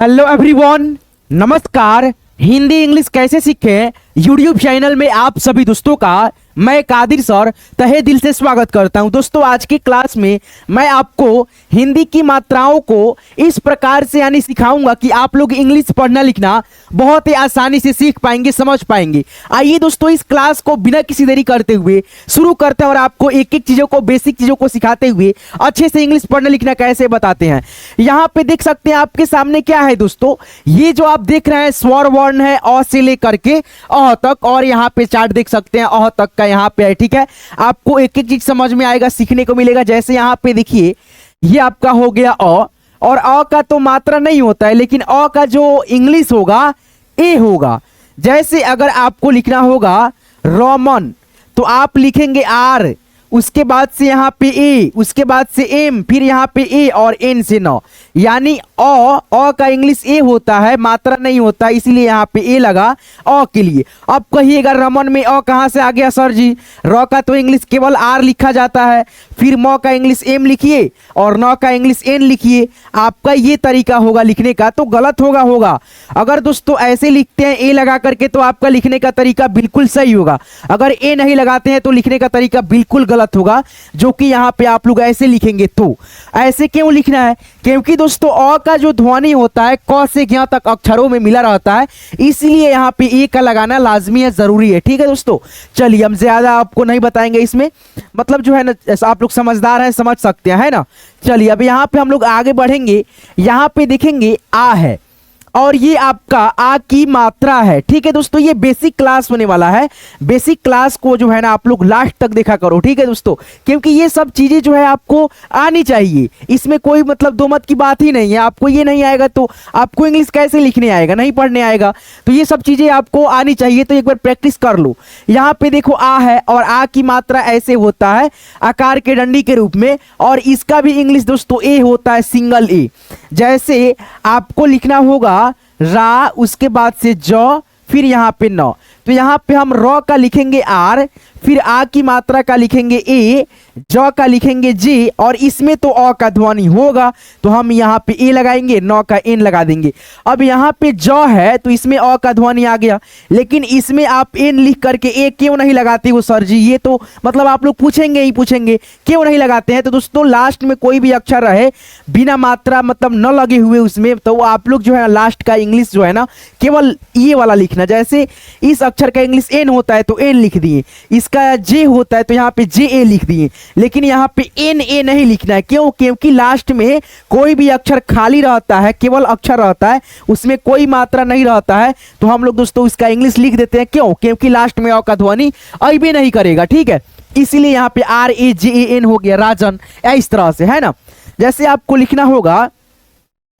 Hello everyone, नमस्कार। Hindi English कैसे सीखें यूट्यूब चैनल में आप सभी दोस्तों का मैं कादिर सर तहे दिल से स्वागत करता हूं। दोस्तों, आज की क्लास में मैं आपको हिंदी की मात्राओं को इस प्रकार से यानी सिखाऊंगा कि आप लोग इंग्लिश पढ़ना लिखना बहुत ही आसानी से सीख पाएंगे, समझ पाएंगे। आइए दोस्तों, इस क्लास को बिना किसी देरी करते हुए शुरू करते हैं और आपको एक एक चीजों को, बेसिक चीजों को सिखाते हुए अच्छे से इंग्लिश पढ़ना लिखना कैसे बताते हैं। यहाँ पे देख सकते हैं आपके सामने क्या है दोस्तों, ये जो आप देख रहे हैं स्वर वर्ण है अ से लेकर के अ तक, और यहाँ पे चार्ट देख सकते हैं अ तक का यहाँ पे है। ठीक है, आपको एक एक चीज समझ में आएगा, सीखने को मिलेगा। जैसे यहाँ पे देखिए, ये आपका हो गया अ, और अ का तो मात्रा नहीं होता है, लेकिन अ का जो इंग्लिश होगा ए होगा। जैसे अगर आपको लिखना होगा रोमन तो आप लिखेंगे आर, उसके बाद से यहाँ पे ए, उसके बाद से एम, फिर यहाँ पे ए और एन से न, यानी अ का इंग्लिश ए होता है, मात्रा नहीं होता, इसीलिए यहाँ पे ए लगा अ के लिए। अब कहिएगा रमन में अ कहाँ से आ गया सर जी? र का तो इंग्लिश केवल आर लिखा जाता है, फिर म का इंग्लिश एम लिखिए और न का इंग्लिश एन लिखिए। आपका ये तरीका होगा लिखने का, तो गलत होगा। अगर दोस्तों ऐसे लिखते हैं ए लगा करके तो आपका लिखने का तरीका बिल्कुल सही होगा। अगर ए नहीं लगाते हैं तो लिखने का तरीका बिल्कुल गलत होगा, जो कि यहाँ पे आप लोग ऐसे लिखेंगे। तो ऐसे क्यों लिखना है? क्योंकि दोस्तों अ का जो ध्वनि होता है क से ज्ञ तक अक्षरों में मिला रहता है, इसलिए यहाँ पे ए का लगाना लाजमी है, जरूरी है। ठीक है दोस्तों, चलिए हम ज्यादा आपको नहीं बताएंगे इसमें, मतलब जो है ना आप लोग समझदार हैं, समझ सकते हैं, है ना। चलिए अब यहाँ पे हम लोग आगे बढ़ेंगे। यहाँ पे देखेंगे आ है और ये आपका आ की मात्रा है। ठीक है दोस्तों, ये बेसिक क्लास होने वाला है। बेसिक क्लास को जो है ना आप लोग लास्ट तक देखा करो। ठीक है दोस्तों, क्योंकि ये सब चीजें जो है आपको आनी चाहिए, इसमें कोई मतलब दो मत की बात ही नहीं है। आपको ये नहीं आएगा तो आपको इंग्लिश कैसे लिखने आएगा, नहीं पढ़ने आएगा। तो ये सब चीजें आपको आनी चाहिए, तो एक बार प्रैक्टिस कर लो। यहाँ पे देखो आ है और आ की मात्रा ऐसे होता है आकार के डंडी के रूप में, और इसका भी इंग्लिश दोस्तों ए होता है, सिंगल ए। जैसे आपको लिखना होगा रा, उसके बाद से ज, फिर यहाँ पे न, तो यहाँ पे हम र का लिखेंगे आर, फिर आ की मात्रा का लिखेंगे ए, ज का लिखेंगे जे, और इसमें तो अ का ध्वनि होगा तो हम यहाँ पे ए लगाएंगे, न का एन लगा देंगे। अब यहाँ पे ज है तो इसमें अ का ध्वनि आ गया, लेकिन इसमें आप एन लिख करके ए क्यों नहीं लगाते हो सर जी? ये तो मतलब आप लोग पूछेंगे ही पूछेंगे क्यों नहीं लगाते हैं। तो दोस्तों लास्ट में कोई भी अक्षर रहे बिना मात्रा मतलब न लगे हुए उसमें, तो आप लोग जो है लास्ट का इंग्लिश जो है ना केवल ये वाला लिखना। जैसे इस अक्षर का इंग्लिश एन होता है तो एन लिख दिए, इसका जे होता है तो यहाँ पे जे ए लिख दिए, लेकिन यहाँ पे एन ए नहीं लिखना है। क्यों? क्योंकि लास्ट में कोई भी अक्षर खाली रहता है, केवल अक्षर रहता है, उसमें कोई मात्रा नहीं रहता है, तो हम लोग दोस्तों इसका इंग्लिश लिख देते हैं। क्यों? क्योंकि लास्ट में अ का ध्वनि अभी नहीं करेगा। ठीक है, इसीलिए यहाँ पे R A J A N हो गया, राजन, इस तरह से, है ना। जैसे आपको लिखना होगा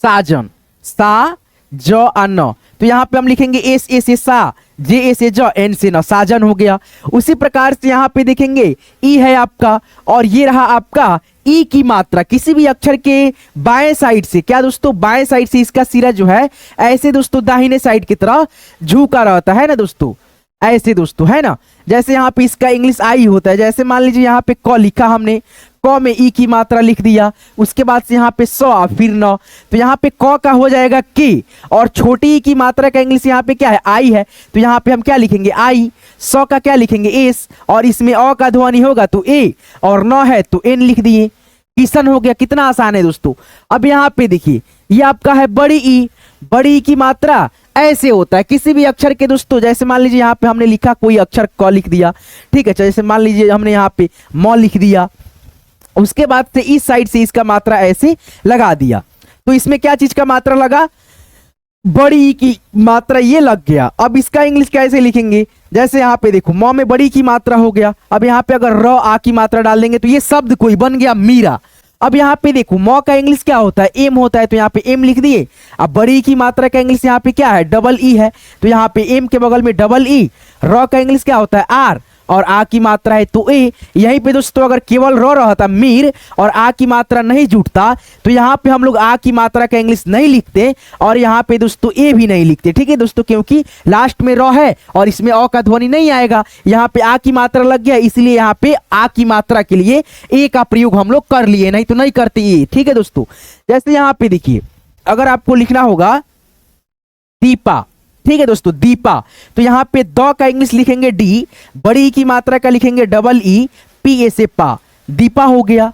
साजन, सा ज अन, तो यहाँ पे हम लिखेंगे एस ए से सा, जे ए से ज, एन से न, साजन हो गया। उसी प्रकार से यहाँ पे देखेंगे ई है आपका, और ये रहा आपका ई की मात्रा। किसी भी अक्षर के बाएं साइड से, क्या दोस्तों, बाएं साइड से इसका सिरा जो है ऐसे दोस्तों दाहिने साइड की तरह झुका रहता है ना दोस्तों, ऐसे दोस्तों, है ना। जैसे यहाँ पे इसका इंग्लिश आई होता है। जैसे मान लीजिए यहाँ पे क लिखा हमने, क में ई की मात्रा लिख दिया, उसके बाद से यहाँ पे स, फिर न, तो यहाँ पे क का हो जाएगा के, और छोटी ई की मात्रा का इंग्लिश यहाँ पे क्या है? आई है, तो यहाँ पे हम क्या लिखेंगे? आई। स का क्या लिखेंगे? एस, और इसमें अ का ध्वनि होगा तो ए, और न है तो एन लिख दिए। किशन हो गया। कितना आसान है दोस्तों। अब यहाँ पे देखिए, ये आपका है बड़ी ई। बड़ी ई की मात्रा ऐसे होता है किसी भी अक्षर के दोस्तों। जैसे मान लीजिए यहाँ पे हमने लिखा कोई अक्षर क लिख दिया, ठीक है, जैसे मान लीजिए हमने यहाँ पे म लिख दिया, उसके बाद से इस साइड से इसका मात्रा ऐसे लगा दिया, तो इसमें क्या चीज का मात्रा लगा? बड़ी की मात्रा ये लग गया। अब इसका इंग्लिश कैसे लिखेंगे? जैसे यहाँ पे देखो म में बड़ी की मात्रा हो गया, अब यहाँ पे अगर र आ की मात्रा डाल देंगे तो ये शब्द कोई बन गया मीरा। अब यहाँ पे देखो म का इंग्लिश क्या होता है? एम होता है, तो यहाँ पे एम लिख दिए। अब बड़ी की मात्रा का इंग्लिश यहाँ पे क्या है? डबल ई है, तो यहाँ पे एम के बगल में डबल ई। र का इंग्लिश क्या होता है? आर, और आ की मात्रा है तो ए। यहीं पे दोस्तों अगर केवल र रहता मीर और आ की मात्रा नहीं जुटता तो यहाँ पे हम लोग आ की मात्रा का इंग्लिश नहीं लिखते, और यहाँ पे दोस्तों ए भी नहीं लिखते। ठीक है दोस्तों, क्योंकि लास्ट में र है और इसमें अ का ध्वनि नहीं आएगा, यहाँ पे आ की मात्रा लग गया, इसलिए यहाँ पे आ की मात्रा के लिए ए का प्रयोग हम लोग कर लिए, नहीं तो नहीं करते ये। ठीक है दोस्तों, जैसे यहाँ पे देखिए अगर आपको लिखना होगा दीपा। ठीक है दोस्तों, दीपा। तो यहाँ पे द का इंग्लिश लिखेंगे डी, बड़ी ई की मात्रा का लिखेंगे डबल ई, पी ए से पा, दीपा हो गया,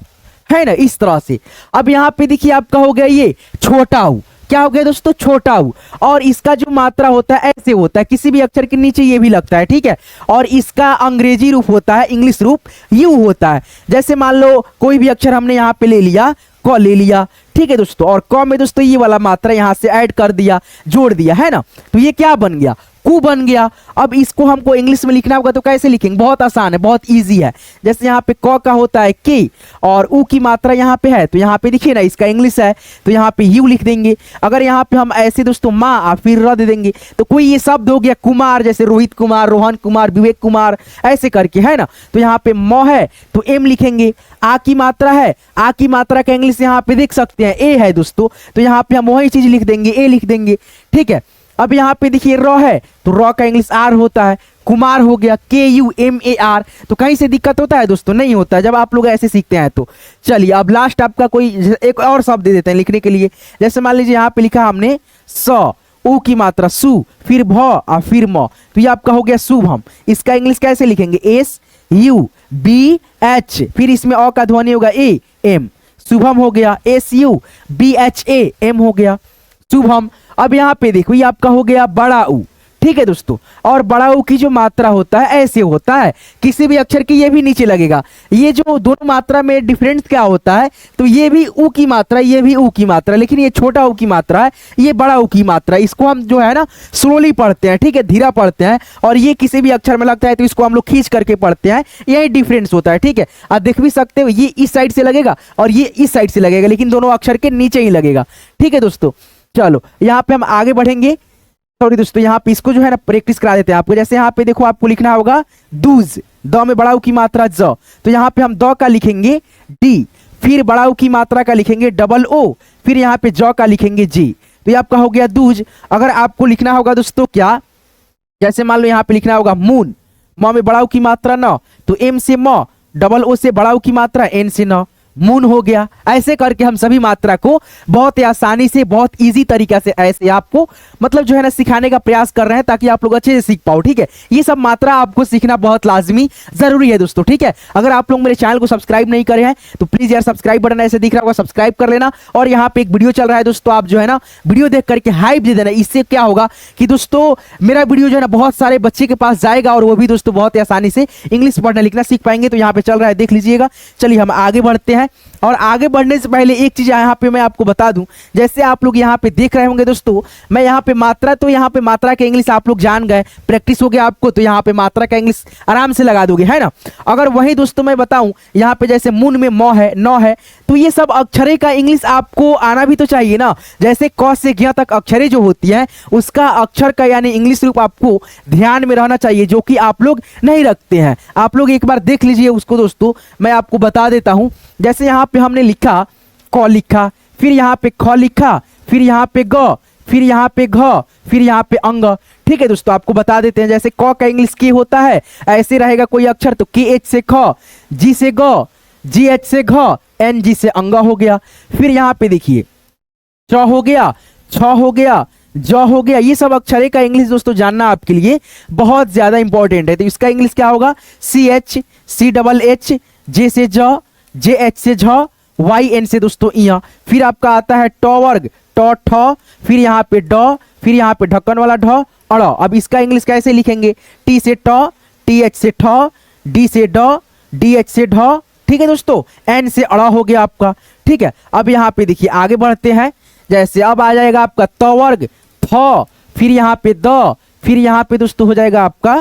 है ना, इस तरह से। अब यहाँ पे देखिए आपका हो गया ये छोटा ऊ, क्या हो गया दोस्तों, छोटा ऊ। और इसका जो मात्रा होता है ऐसे होता है, किसी भी अक्षर के नीचे ये भी लगता है, ठीक है। और इसका अंग्रेजी रूप होता है, इंग्लिश रूप यू होता है। जैसे मान लो कोई भी अक्षर हमने यहाँ पे ले लिया, क ले लिया, ठीक है दोस्तों, और क में दोस्तों ये वाला मात्रा यहाँ से ऐड कर दिया, जोड़ दिया, है ना, तो ये क्या बन गया, कु बन गया। अब इसको हमको इंग्लिश में लिखना होगा तो कैसे लिखेंगे, बहुत आसान है, बहुत इजी है। जैसे यहाँ पे क का होता है के और उ की मात्रा यहाँ पे है, तो यहाँ पे देखिए ना इसका इंग्लिश है, तो यहाँ पे यू लिख देंगे। अगर यहाँ पे हम ऐसे दोस्तों माँ और फिर र दे देंगे तो कोई ये शब्द हो गया कुमार, जैसे रोहित कुमार, रोहन कुमार, विवेक कुमार, ऐसे करके, है ना। तो यहाँ पे म है तो एम लिखेंगे। आ की मात्रा है, आ की मात्रा का इंग्लिश यहाँ पे देख सकते हैं ए है दोस्तों, तो यहाँ पे हम वही चीज लिख देंगे, ए लिख देंगे, ठीक है। अब यहाँ पे देखिए र है तो र का इंग्लिश आर होता है, कुमार हो गया के यू एम ए आर। तो कहीं से दिक्कत होता है दोस्तों, नहीं होता है जब आप लोग ऐसे सीखते हैं। तो चलिए अब लास्ट आपका कोई एक और शब्द दे देते हैं लिखने के लिए। जैसे मान लीजिए यहाँ पे लिखा हमने स, उ की मात्रा सु, फिर भ और फिर म, तो ये आपका हो गया शुभम। इसका इंग्लिश कैसे लिखेंगे, एस यू बी एच, फिर इसमें अ का ध्वनि होगा ए एम, शुभम हो गया, S U B H A M हो गया, शुभम। अब यहाँ पे देखो ये आपका हो गया बड़ा ऊ, ठीक है दोस्तों। और बड़ा ऊ की जो मात्रा होता है ऐसे होता है, किसी भी अक्षर की ये भी नीचे लगेगा। ये जो दोनों मात्रा में डिफरेंस क्या होता है, तो ये भी ऊ की मात्रा, ये भी ऊ की मात्रा, लेकिन ये छोटा ऊ की मात्रा है, ये बड़ा ऊ की मात्रा। इसको हम जो है ना स्लोली पढ़ते हैं, ठीक है, धीरा पढ़ते हैं। और ये किसी भी अक्षर में लगता है तो इसको हम लोग खींच करके पढ़ते हैं, यही डिफरेंस होता है, ठीक है। आप देख भी सकते हो ये इस साइड से लगेगा और ये इस साइड से लगेगा, लेकिन दोनों अक्षर के नीचे ही लगेगा, ठीक है दोस्तों। चलो यहाँ पे हम आगे बढ़ेंगे। सॉरी दोस्तों, यहाँ पे इसको जो है ना प्रैक्टिस करा देते हैं आपको। जैसे यहाँ पे देखो आपको लिखना होगा दूज, द में बड़ा ऊ की मात्रा ज, तो यहाँ पे हम द का लिखेंगे डी, फिर बड़ा ऊ की मात्रा का लिखेंगे डबल ओ, फिर यहाँ पे ज का लिखेंगे जी, तो ये आपका हो गया दूज। अगर आपको लिखना होगा दोस्तों क्या, जैसे मान लो यहाँ पे लिखना होगा मून, म में बड़ा ऊ की मात्रा न, तो एम से म, डबल ओ से बड़ा ऊ की मात्रा एन से न, मून हो गया। ऐसे करके हम सभी मात्रा को बहुत ही आसानी से, बहुत इजी तरीका से ऐसे आपको मतलब जो है ना सिखाने का प्रयास कर रहे हैं, ताकि आप लोग अच्छे से सीख पाओ, ठीक है। ये सब मात्रा आपको सीखना बहुत लाजमी जरूरी है दोस्तों, ठीक है। अगर आप लोग मेरे चैनल को सब्सक्राइब नहीं करे हैं तो प्लीज यार सब्सक्राइब बटन ऐसे दिख रहा होगा, सब्सक्राइब कर लेना। और यहाँ पे एक वीडियो चल रहा है दोस्तों, आप जो है ना वीडियो देख करके हाइप दे देना। इससे क्या होगा कि दोस्तों मेरा वीडियो जो है ना बहुत सारे बच्चे के पास जाएगा और वो भी दोस्तों बहुत ही आसानी से इंग्लिश पढ़ना लिखना सीख पाएंगे। तो यहाँ पे चल रहा है, देख लीजिएगा। चलिए हम आगे बढ़ते हैं। और आगे बढ़ने से पहले एक चीज यहाँ पे मैं आपको बता दूं, जैसे आप लोग यहाँ पे देख रहे होंगे दोस्तों, मैं यहाँ पे मात्रा, तो यहाँ पे मात्रा का इंग्लिश आप लोग जान गए, प्रैक्टिस हो गया आपको, तो यहाँ पे मात्रा का इंग्लिश आराम से लगा दोगे, है ना। अगर वही दोस्तों मैं बताऊं, यहाँ पे जैसे मून में म है, न है, तो ये सब अक्षरे का इंग्लिश आपको आना भी तो चाहिए ना। जैसे क से ज्ञ तक अक्षरे जो होती है उसका अक्षर का यानी इंग्लिश रूप आपको ध्यान में रहना चाहिए, जो कि आप लोग नहीं रखते हैं। आप लोग एक बार देख लीजिए उसको दोस्तों, मैं आपको बता देता हूं। जैसे यहाँ पे हमने लिखा क लिखा, फिर यहाँ पे ख लिखा, फिर यहाँ पे ग, फिर यहाँ पे घ, फिर यहाँ पे अंग, ठीक है दोस्तों। आपको बता देते हैं, जैसे क का इंग्लिश के होता है, ऐसे रहेगा कोई अक्षर तो के एच से ख, जी से ग, जी एच से घ, एन जी से अंग हो गया। फिर यहाँ पे देखिए च हो गया, छ हो गया, ज हो गया। ये सब अक्षरे का इंग्लिश दोस्तों जानना आपके लिए बहुत ज्यादा इंपॉर्टेंट है। तो इसका इंग्लिश क्या होगा, C H, C double H, J से ज, जे एच से झ, वाई एन से दोस्तों इया। फिर आपका आता है ट वर्ग, ट ठ, फिर यहाँ पे ड, फिर यहाँ पे ढक्कन वाला ढ, अड़। अब इसका इंग्लिश कैसे लिखेंगे, टी से ट, टी एच से ठ, डी से ड, डी एच से ढ, ठीक है दोस्तों, एन से अड़ा हो गया आपका, ठीक है। अब यहाँ पे देखिए आगे बढ़ते हैं। जैसे अब आ जाएगा आपका त वर्ग, थ, फिर यहाँ पे द, फिर यहाँ पे दोस्तों हो जाएगा आपका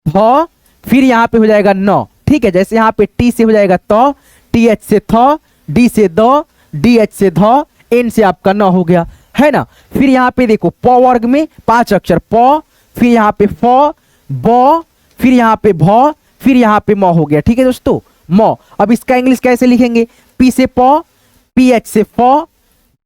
भ, फिर यहाँ पे हो जाएगा न, ठीक है। जैसे यहाँ पे टी से हो जाएगा त, टी एच से थ, डी से द, डी एच से ध, एन से आपका न हो गया, है ना। फिर यहाँ पे देखो प वर्ग में 5 अक्षर, प, फिर यहाँ पे फ, ब, फिर यहाँ पे भ, फिर यहाँ पे म हो गया, ठीक है दोस्तों, म। अब इसका इंग्लिश कैसे लिखेंगे, पी से प, पी एच से फ,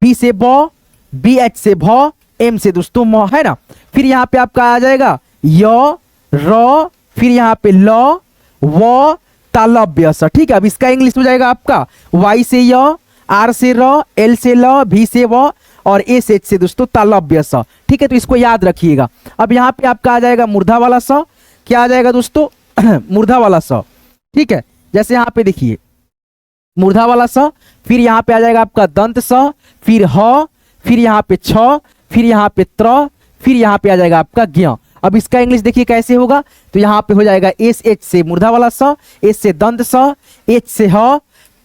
बी से ब, बी एच से भ, एम से दोस्तों म, है ना। फिर यहाँ पे आपका आ जाएगा य, र, फिर यहाँ पे ल, व, तालव्य स, ठीक है। अब इसका इंग्लिश हो जाएगा आपका वाई से य, आर से र, एल से ल, भी से व, और एस एच से दोस्तों तालव्य स, ठीक है, तो इसको याद रखिएगा। अब यहाँ पे आपका आ जाएगा मूर्धा वाला स, क्या आ जाएगा दोस्तों मूर्धा वाला स, ठीक है। जैसे यहाँ पे देखिए मूर्धा वाला स, फिर यहाँ पे आ जाएगा आपका दंत स, फिर ह, फिर यहाँ पे छ, फिर यहाँ पे त्र, फिर यहाँ पे आ जाएगा आपका ज्ञ। अब इसका इंग्लिश देखिए कैसे होगा, तो यहाँ पे हो जाएगा एस एच से मूर्धा वाला स, एस से दंत स, एच से ह,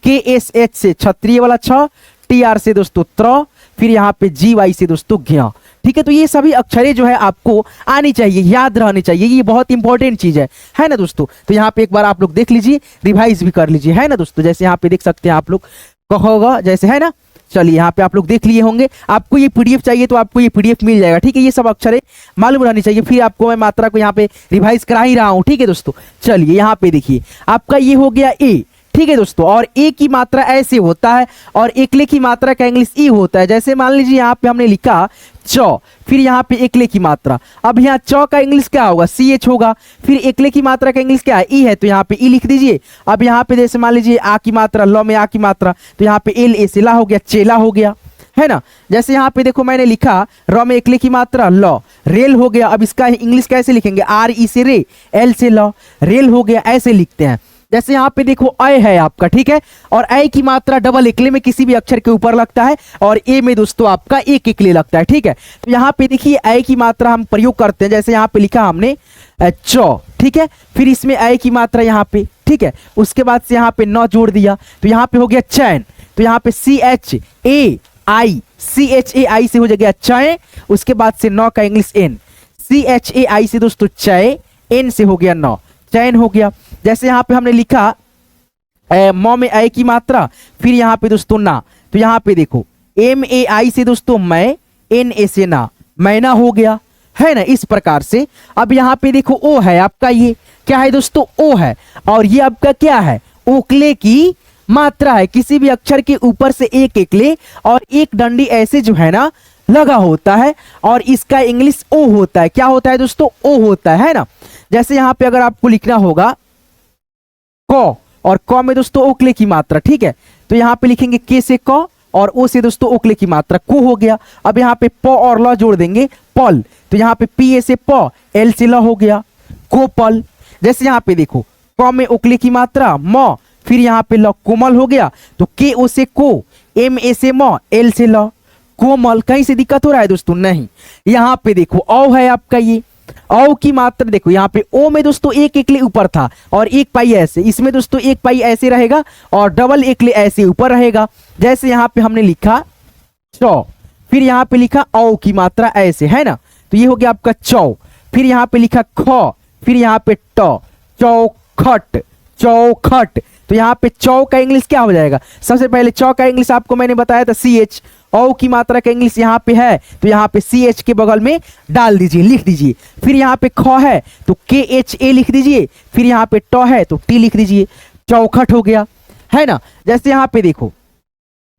के एस एच से क्षत्रिय वाला छ, टी आर से दोस्तों त्र, फिर यहाँ पे जी वाई से दोस्तों ज्ञ, ठीक है। तो ये सभी अक्षरें जो है आपको आनी चाहिए, याद रहनी चाहिए, ये बहुत इंपॉर्टेंट चीज है ना दोस्तों। तो यहाँ पे एक बार आप लोग देख लीजिए, रिवाइज भी कर लीजिए, है ना दोस्तों। जैसे यहाँ पे देख सकते हैं आप लोग कहोगा जैसे, है ना। चलिए यहाँ पे आप लोग देख लिए होंगे, आपको ये पीडीएफ चाहिए तो आपको ये पीडीएफ मिल जाएगा, ठीक है। ये सब अक्षरें मालूम रहनी चाहिए, फिर आपको मैं मात्रा को यहाँ पे रिवाइज करा ही रहा हूँ, ठीक है दोस्तों। चलिए यहाँ पे देखिए आपका ये हो गया ए, ठीक है दोस्तों। और ए की मात्रा ऐसे होता है और एकले की मात्रा का इंग्लिश ई होता है। जैसे मान लीजिए यहाँ पे हमने लिखा च, फिर यहाँ पे एकले की मात्रा, अब यहाँ च का इंग्लिश क्या होगा, सी एच होगा, फिर एकले की मात्रा का इंग्लिश क्या है, ई है, तो यहाँ पे ई लिख दीजिए। अब यहाँ पे जैसे मान लीजिए आ की मात्रा, ल में आ की मात्रा, तो यहाँ पे एल ए से ला हो गया, चेला हो गया, है ना। जैसे यहाँ पे देखो मैंने लिखा र में एकले की मात्रा ल, रेल हो गया। अब इसका इंग्लिश कैसे लिखेंगे, आर ई से रे, एल से ल, रेल हो गया, ऐसे लिखते हैं। जैसे यहाँ पे देखो अ है आपका, ठीक है, और ए की मात्रा डबल एकले में किसी भी अक्षर के ऊपर लगता है और ए में दोस्तों आपका एक एकले लगता है, ठीक है। तो यहाँ पे देखिए ए की मात्रा हम प्रयोग करते हैं, जैसे यहाँ पे लिखा हमने च, ठीक है, फिर इसमें ए की मात्रा यहाँ पे, ठीक है, उसके बाद से यहाँ पे न जोड़ दिया तो यहाँ पे हो गया चैन, तो यहाँ पे सी H A I, C H A I से हो जाएगा चय, उसके बाद से न का English N, C H A I से दोस्तों चय, एन से हो गया न, चैन हो गया। जैसे यहाँ पे हमने लिखा म में आई की मात्रा, फिर यहाँ पे दोस्तों ना, तो यहाँ पे देखो एम ए आई से दोस्तों मैं, एन ए से ना, मैना हो गया, है ना, इस प्रकार से। अब यहाँ पे देखो ओ है आपका, ये क्या है दोस्तों, ओ है, और ये आपका क्या है, ओकले की मात्रा है। किसी भी अक्षर के ऊपर से एक एकले और एक डंडी ऐसे जो है ना लगा होता है और इसका इंग्लिश ओ होता है, क्या होता है दोस्तों, ओ होता है ना। जैसे यहाँ पे अगर आपको लिखना होगा क, और क में दोस्तों ओकले की मात्रा, ठीक है, तो यहाँ पे लिखेंगे के से क और ओ से दोस्तों ओकले की मात्रा को हो गया। अब यहाँ पे प और ल जोड़ देंगे पल, तो यहाँ पे पी ए से प, एल से ल हो गया कोपल। जैसे यहाँ पे देखो क में ओकले की मात्रा म, फिर यहाँ पे ल कोमल हो गया, तो के ओ से को, एम ए से म, एल से ल कोमल। कहीं से दिक्कत हो रहा है दोस्तों, नहीं। यहाँ पे देखो औ है आपका, ये औ की मात्रा देखो, यहाँ पे ओ में दोस्तों एक एकले ऊपर था और एक पाई ऐसे, इसमें दोस्तों एक पाई ऐसे रहेगा और डबल एकले ऐसे ऊपर रहेगा। जैसे यहाँ पे हमने लिखा चौ, फिर यहाँ पे लिखा औ की मात्रा ऐसे, है ना, तो ये हो गया आपका चौ। फिर यहाँ पे लिखा ख, फिर यहाँ पे ट, चौखट, चौखट। तो यहाँ पे चौ का इंग्लिश क्या हो जाएगा, सबसे पहले चौ का इंग्लिश आपको मैंने बताया था सी एच, औ की मात्रा का इंग्लिश यहाँ पे है तो यहाँ पे सी एच के बगल में डाल दीजिए, लिख दीजिए। फिर यहाँ पे ख है तो के एच ए लिख दीजिए, फिर यहाँ पे ट है तो टी लिख दीजिए, चौखट हो गया, है ना। जैसे यहाँ पे देखो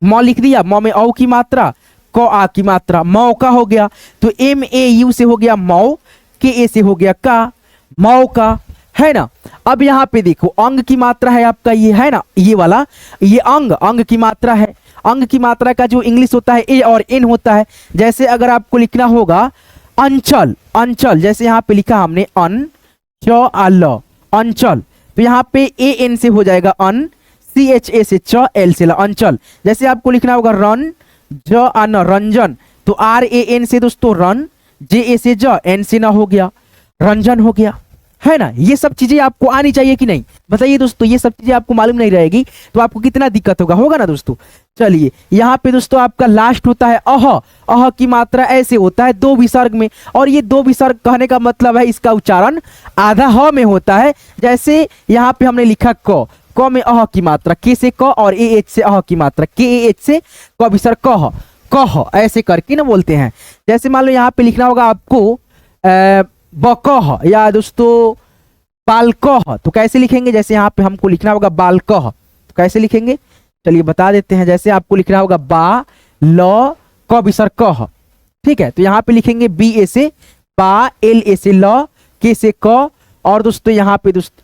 म लिख दिया, म में औ की मात्रा, क आ की मात्रा, मौका हो गया, तो एम ए यू से हो गया मौ, के ए से हो गया का, मौका, है ना। अब यहाँ पे देखो अंग की मात्रा है आपका ये, है ना, ये वाला, ये अंग, अंग की मात्रा है। अंग की मात्रा का जो इंग्लिश होता है ए और एन होता है। जैसे अगर आपको लिखना होगा अंचल, अंचल, जैसे यहाँ पे लिखा हमने अन च आ ल, अंचल, तो यहाँ पे ए एन से हो जाएगा अन, सी एच ए से च, एल से ल, अंचल। जैसे आपको लिखना होगा रन ज आ न, रंजन, तो आर ए एन से दोस्तों रन, जे ए से ज, एन से न हो गया, रंजन हो गया, है ना। ये सब चीजें आपको आनी चाहिए कि नहीं, बताइए दोस्तों। ये सब चीजें आपको मालूम नहीं रहेगी तो आपको कितना दिक्कत होगा, होगा ना दोस्तों। चलिए यहाँ पे दोस्तों आपका लास्ट होता है अह, अह की मात्रा ऐसे होता है दो विसर्ग में, और ये दो विसर्ग कहने का मतलब है इसका उच्चारण आधा ह में होता है। जैसे यहाँ पे हमने लिखा क में अह की मात्रा, के से क और ए एच से अह की मात्रा, के ए एच से क विसर्ग कह, कह, ऐसे करके ना बोलते हैं। जैसे मान लो यहाँ पे लिखना होगा आपको बकह या दोस्तों बालकह, तो कैसे लिखेंगे, जैसे यहाँ पे हमको लिखना होगा बालकह, तो कैसे लिखेंगे चलिए बता देते हैं। जैसे आपको लिखना होगा बा ल क विसर्ग कह, ठीक है, तो यहाँ पे लिखेंगे बी ए से बा, एल ए से ल, के से क, और दोस्तों यहाँ पे दोस्तों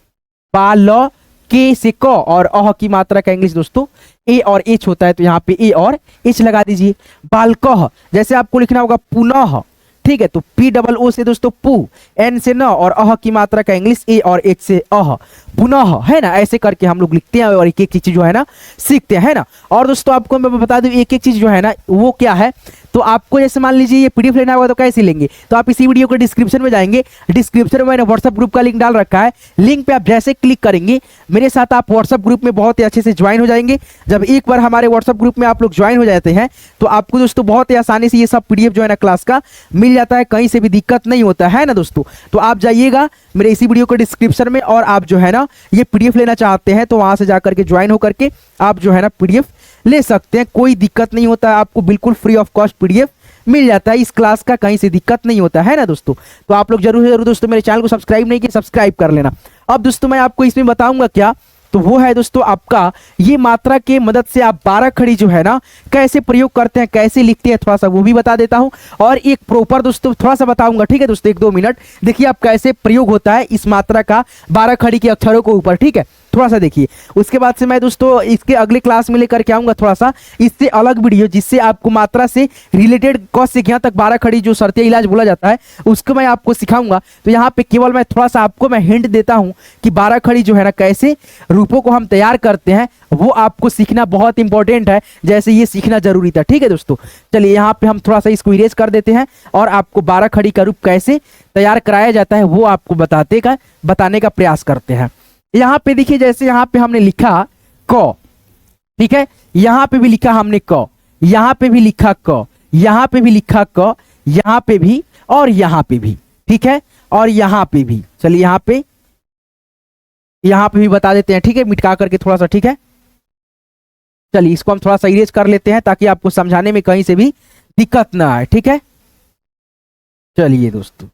बा ल के से क और अह की मात्रा का इंग्लिश दोस्तों ए और एच होता है, तो यहाँ पे ए और एच लगा दीजिए। बालकह जैसे आपको लिखना होगा पुनः, ठीक है, तो पी डबल ओ से दोस्तों पू, एन से न और अह की मात्रा का इंग्लिश ए और एच से अह, पुनः, है ना। ऐसे करके हम लोग लिखते हैं और एक एक चीज जो है ना सीखते हैं, है ना। और दोस्तों आपको मैं बता दूं एक एक चीज जो है ना वो क्या है, तो आपको जैसे मान लीजिए ये पीडीएफ लेना होगा तो कैसे लेंगे, तो आप इसी वीडियो के डिस्क्रिप्शन में जाएंगे, डिस्क्रिप्शन में मैंने व्हाट्सएप ग्रुप का लिंक डाल रखा है, लिंक पे आप जैसे क्लिक करेंगे मेरे साथ आप व्हाट्सएप ग्रुप में बहुत ही अच्छे से ज्वाइन हो जाएंगे। जब एक बार हमारे व्हाट्सएप ग्रुप में आप लोग ज्वाइन हो जाते हैं तो आपको दोस्तों बहुत ही आसानी से ये सब पीडीएफ जो है ना क्लास का मिल जाता है, कहीं से भी दिक्कत नहीं होता है ना दोस्तों। तो आप जाइएगा मेरे इसी वीडियो के डिस्क्रिप्शन में और आप जो है ना ये पीडीएफ लेना चाहते हैं तो वहां से जाकर के ज्वाइन होकर के आप जो है ना पीडीएफ ले सकते हैं, कोई दिक्कत नहीं होता है, आपको बिल्कुल फ्री ऑफ कॉस्ट पीडीएफ मिल जाता है इस क्लास का, कहीं से दिक्कत नहीं होता है ना दोस्तों। तो आप लोग जरूर जरूर दोस्तों मेरे चैनल को सब्सक्राइब नहीं किए, सब्सक्राइब कर लेना। अब दोस्तों मैं आपको इसमें बताऊंगा क्या, तो वो है दोस्तों आपका ये मात्रा के मदद से आप 12 खड़ी जो है ना कैसे प्रयोग करते हैं, कैसे लिखते हैं, थोड़ा सा वो भी बता देता हूं और एक प्रॉपर दोस्तों थोड़ा सा बताऊंगा, ठीक है दोस्तों, 1-2 मिनट देखिए आप कैसे प्रयोग होता है इस मात्रा का 12 खड़ी के अक्षरों के ऊपर, ठीक है, थोड़ा सा देखिए। उसके बाद से मैं दोस्तों इसके अगले क्लास में लेकर के आऊंगा थोड़ा सा इससे अलग वीडियो, जिससे आपको मात्रा से रिलेटेड क से यहाँ तक 12 खड़ी जो शर्तीय इलाज बोला जाता है उसको मैं आपको सिखाऊंगा। तो यहाँ पे केवल मैं थोड़ा सा आपको मैं हिंट देता हूँ कि 12 खड़ी जो है ना कैसे रूपों को हम तैयार करते हैं, वो आपको सीखना बहुत इंपॉर्टेंट है, जैसे ये सीखना जरूरी था, ठीक है दोस्तों। चलिए यहाँ पे हम थोड़ा सा इसको इरेज कर देते हैं और आपको 12 खड़ी का रूप कैसे तैयार कराया जाता है वो आपको बताने का प्रयास करते हैं। यहाँ पे देखिए जैसे यहाँ पे हमने लिखा क, ठीक है, यहाँ पे भी लिखा हमने क, यहाँ पे भी लिखा क, यहाँ पे भी लिखा क, यहाँ पे भी और यहाँ पे भी, ठीक है, और यहाँ पे भी। चलिए यहाँ पे भी बता देते हैं, ठीक है, मिटका करके थोड़ा सा, ठीक है। चलिए इसको हम थोड़ा सा इरेज कर लेते हैं ताकि आपको समझाने में कहीं से भी दिक्कत ना आए, ठीक है। चलिए दोस्तों,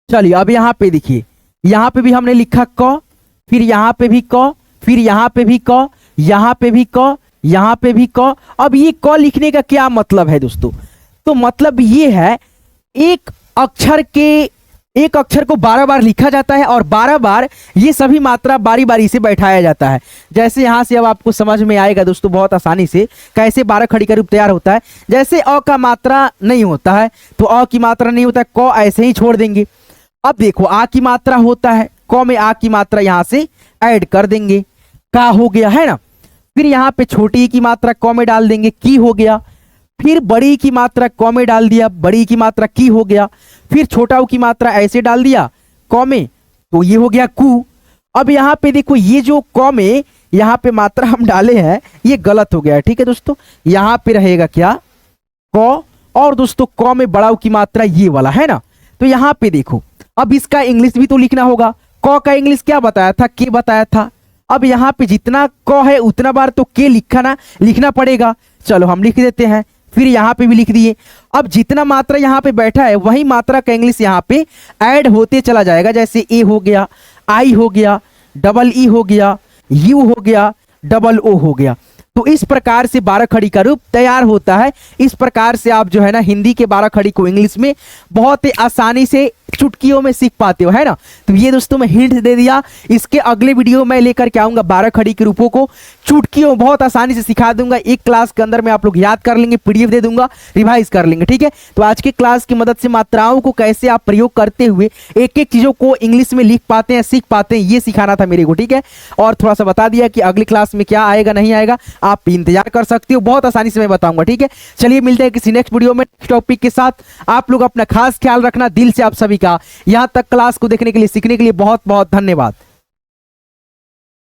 चलिए अब यहाँ पे देखिए, यहाँ पे भी हमने लिखा क, फिर यहाँ पे भी क, फिर यहाँ पे भी क, यहाँ पे भी क, यहाँ पे भी क। अब ये क लिखने का क्या मतलब है दोस्तों, तो मतलब ये है एक अक्षर को 12 बार लिखा जाता है और 12 बार ये सभी मात्रा बारी बारी से बैठाया जाता है। जैसे यहाँ से अब आपको समझ में आएगा दोस्तों बहुत आसानी से कैसे 12 खड़ी का रूप तैयार होता है। जैसे अ का मात्रा नहीं होता है तो अ की मात्रा नहीं होता है, क ऐसे ही छोड़ देंगे। अब देखो आ की मात्रा होता है, क में आ की मात्रा यहाँ से ऐड कर देंगे, का हो गया, है ना। फिर यहाँ पे छोटी की मात्रा क में डाल देंगे, की हो गया। फिर बड़ी की मात्रा क में डाल दिया, बड़ी की मात्रा की हो गया। फिर छोटा ऊ की मात्रा ऐसे डाल दिया क में, तो ये हो गया कु। अब यहाँ पे देखो ये जो क में यहाँ पे मात्रा हम डाले हैं ये गलत हो गया है, ठीक है दोस्तों। यहाँ पे रहेगा क्या क, और दोस्तों क में बड़ा ऊ की मात्रा ये वाला, है ना। तो यहाँ पे देखो अब इसका इंग्लिश भी तो लिखना होगा, क का इंग्लिश क्या बताया था, के बताया था। अब यहाँ पे जितना क है उतना बार तो के लिखना पड़ेगा। चलो हम लिख देते हैं, फिर यहाँ पे भी लिख दिए। अब जितना मात्रा यहाँ पे बैठा है वही मात्रा का इंग्लिश यहाँ पे ऐड होते चला जाएगा, जैसे ए हो गया, आई हो गया, डबल ई हो गया, यू हो गया, डबल ओ हो गया। तो इस प्रकार से 12 खड़ी का रूप तैयार होता है। इस प्रकार से आप जो है ना हिंदी के 12 खड़ी को इंग्लिश में बहुत ही आसानी से चुटकियों में सीख पाते हो, है ना। तो ये दोस्तों मैं हिंट दे दिया, इसके अगले वीडियो में लेकर के आऊंगा 12 खड़ी के रूपों को चुटकियों बहुत आसानी से सिखा दूंगा। एक क्लास के अंदर में आप लोग याद कर लेंगे, पीडीएफ दे दूंगा, रिवाइज कर लेंगे, ठीक है। तो आज की क्लास की मदद से मात्राओं को कैसे आप प्रयोग करते हुए एक एक चीजों को इंग्लिश में लिख पाते हैं, सीख पाते हैं, ये सिखाना था मेरे को, ठीक है। और थोड़ा सा बता दिया कि अगली क्लास में क्या आएगा नहीं आएगा, आप इंतजार कर सकते हो, बहुत आसानी से मैं बताऊंगा, ठीक है। चलिए मिलते हैं किसी नेक्स्ट वीडियो में टॉपिक के साथ। आप लोग अपना खास ख्याल रखना, दिल से आप सभी का यहाँ तक क्लास को देखने के लिए, सीखने के लिए बहुत बहुत धन्यवाद।